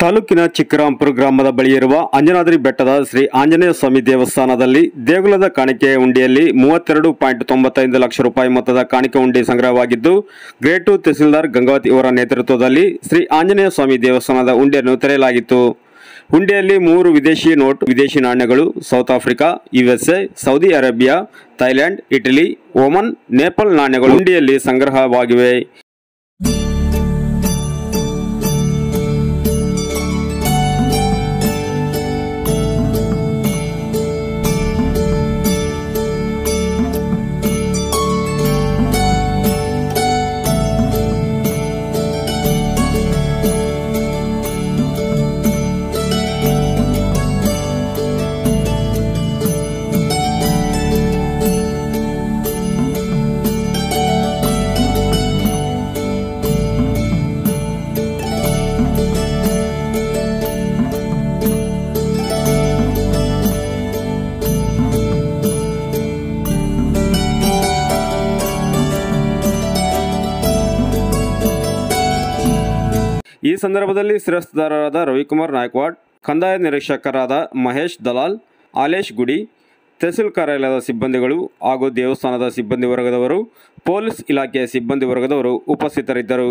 ತಾಲೂಕಿನ ಚಿಕ್ಕರಾಂಪುರ ಗ್ರಾಮದ ಬಳಿ ಇರುವ ಅಂಜನಾದ್ರಿ ಬೆಟ್ಟದ ಶ್ರೀ ಆಂಜನೇಯ ಸ್ವಾಮಿ ದೇವಸ್ಥಾನದಲ್ಲಿ ದೇಗುಲದ ಕಾಣಿಕೆ ಹುಂಡಿಯಲ್ಲಿ 32.95 ಲಕ್ಷ ರೂಪಾಯಿ ಮೊತ್ತದ ಕಾಣಿಕೆ ಹುಂಡಿ ಸಂಗ್ರಹವಾಗಿದ್ದು, ಗ್ರೇಡ್ 2 ತಹಸೀಲ್ದಾರ್ ಗಂಗಾವತಿ ಅವರ ನೇತೃತ್ವದಲ್ಲಿ ಶ್ರೀ ಆಂಜನೇಯ ಸ್ವಾಮಿ ದೇವಸ್ಥಾನದ ಹುಂಡಿಯನ್ನು ತೆರೆಯಲಾಗಿತ್ತು. ಹುಂಡಿಯಲ್ಲಿ 3 ವಿದೇಶಿ ನೋಟ್, ವಿದೇಶಿ ನಾಣ್ಯಗಳು, south Africa, USA, Saudi Arabia, Thailand, Italy, Oman, Nepal ನಾಣ್ಯಗಳು ಹುಂಡಿಯಲ್ಲಿ ಸಂಗ್ರಹವಾಗಿವೆ. ಈ ಸಂದರ್ಭದಲ್ಲಿ ಶಿರಸ್ತೇದಾರರಾದ ರವಿಕುಮಾರ್ ನಾಯಕ್ವಾಡ್, ಕಂದಾಯ ನಿರೀಕ್ಷಕರಾದ ಮಹೇಶ್ ದಲಾಲ್, ಆಲೇಶ್ ಗುಡಿ, ತಹಸೀಲ್ ಕಾರ್ಯಾಲಯದ ಸಿಬ್ಬಂದಿಗಳು ಹಾಗೂ ದೇವಸ್ಥಾನದ ಸಿಬ್ಬಂದಿ ವರ್ಗದವರು, ಪೊಲೀಸ್ ಇಲಾಖೆಯ ಸಿಬ್ಬಂದಿ ವರ್ಗದವರು ಉಪಸ್ಥಿತರಿದ್ದರು.